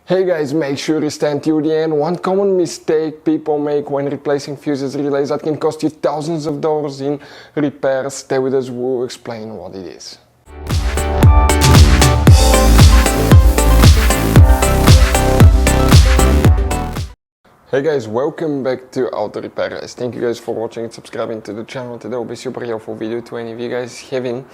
Hey guys, make sure you stand till the end. One common mistake people make when replacing fuses relays that can cost you thousands of dollars in repairs. Stay with us, we'll explain what it is. Hey guys, welcome back to Auto Repair guys. Thank you guys for watching and subscribing to the channel. Today will be super helpful video to any of you guys having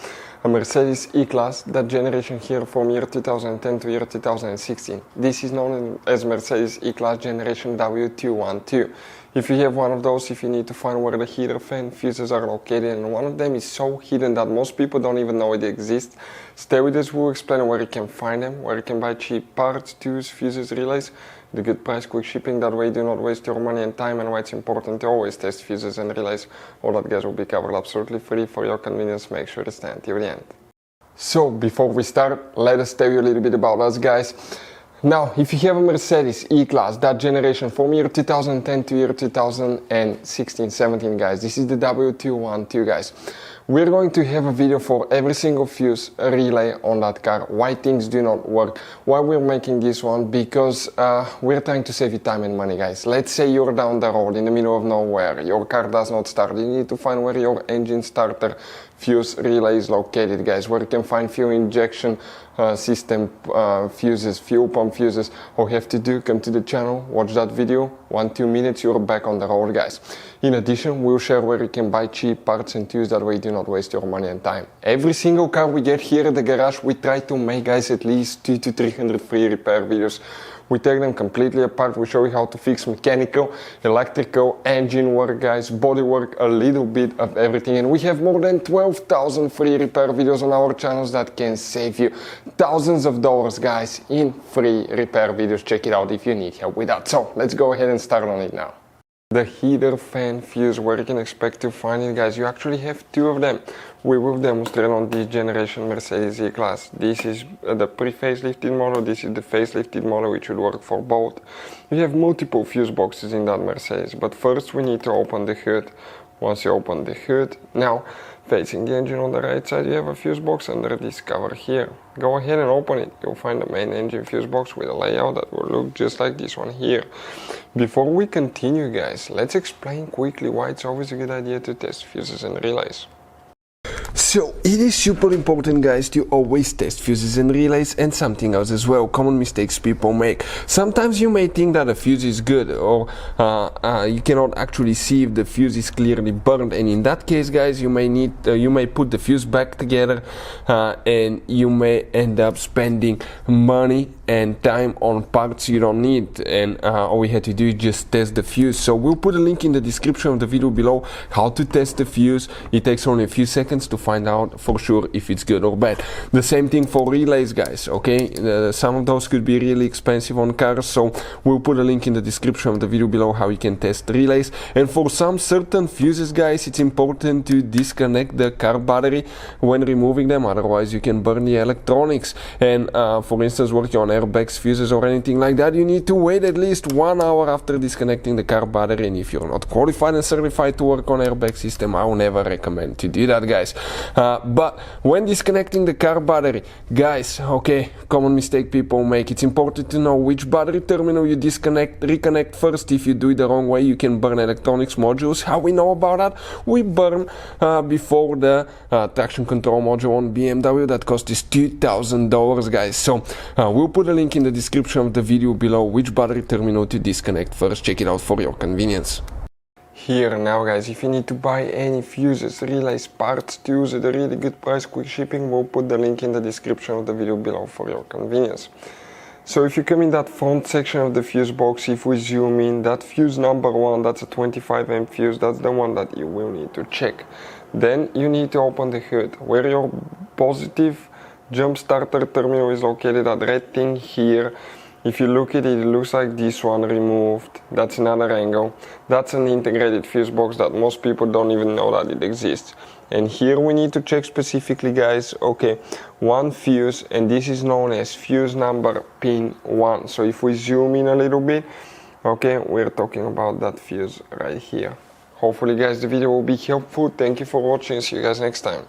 a Mercedes E Class, that generation here from year 2010 to year 2016. This is known as Mercedes E Class generation W212. If you have one of those, if you need to find where the heater fan fuses are located, and one of them is so hidden that most people don't even know it exists, stay with us, we'll explain where you can find them, where you can buy cheap parts, tools, fuses, relays, the good price, quick shipping, that way you do not waste your money and time, and why it's important to always test fuses and relays. All that guys will be covered absolutely free for your convenience. Make sure to stand till the end. So before we start, let us tell you a little bit about us guys. Now, if you have a Mercedes E Class, that generation from year 2010 to year 2016-17 guys, this is the W212 guys. We're going to have a video for every single fuse relay on that car, why things do not work, why we're making this one, because we're trying to save you time and money guys. Let's say you're down the road in the middle of nowhere, your car does not start, you need to find where your engine starter fuse relay is located guys, where you can find fuel injection system fuses, fuel pump fuses. All you have to do, come to the channel, watch that video, 1-2 minutes, you're back on the road guys. In addition, we'll share where you can buy cheap parts and tools, that way you do not waste your money and time. Every single car we get here at the garage, we try to make guys at least 200 to 300 free repair videos. We take them completely apart, we show you how to fix mechanical, electrical, engine work guys, body work, a little bit of everything. And we have more than 12,000 free repair videos on our channels that can save you thousands of dollars guys in free repair videos. Check it out if you need help with that. So let's go ahead and start on it now. The heater fan fuse, where you can expect to find it guys, you actually have two of them. We will demonstrate on this generation Mercedes E Class. This is the pre-facelifted model, this is the facelifted model, which should work for both. You have multiple fuse boxes in that Mercedes, but first we need to open the hood. Once you open the hood, now facing the engine on the right side, you have a fuse box under this cover here. Go ahead and open it. You'll find the main engine fuse box with a layout that will look just like this one here. Before we continue guys, let's explain quickly why it's always a good idea to test fuses and relays. So it is super important guys to always test fuses and relays, and something else as well, common mistakes people make. Sometimes you may think that a fuse is good, or you cannot actually see if the fuse is clearly burned, and in that case guys, you may put the fuse back together and you may end up spending money and time on parts you don't need, and all we had to do is just test the fuse. So we'll put a link in the description of the video below how to test the fuse. It takes only a few seconds to find out for sure if it's good or bad. The same thing for relays guys, okay? Some of those could be really expensive on cars, so we'll put a link in the description of the video below how you can test relays. And for some certain fuses guys, it's important to disconnect the car battery when removing them, otherwise you can burn the electronics. And for instance, working on airbags, fuses or anything like that, you need to wait at least 1 hour after disconnecting the car battery. And if you're not qualified and certified to work on airbag system, I will never recommend to do that guys. But when disconnecting the car battery guys, okay, common mistake people make, it's important to know which battery terminal you reconnect first. If you do it the wrong way, you can burn electronics modules. How we know about that? We burn before the traction control module on BMW that cost us $2,000 guys. So we'll put a link in the description of the video below which battery terminal to disconnect first. Check it out for your convenience. Here now guys, if you need to buy any fuses, relays, parts, tools at a really good price, quick shipping, we'll put the link in the description of the video below for your convenience. So if you come in that front section of the fuse box, if we zoom in, that fuse number 1, that's a 25 amp fuse, that's the one that you will need to check. Then you need to open the hood, where your positive jump starter terminal is located, that red thing here. If you look at it, it looks like this one removed. That's another angle. That's an integrated fuse box that most people don't even know that it exists. And here we need to check specifically guys, okay, one fuse, and this is known as fuse number pin 1. So if we zoom in a little bit, okay, we're talking about that fuse right here. Hopefully guys the video will be helpful. Thank you for watching. See you guys next time.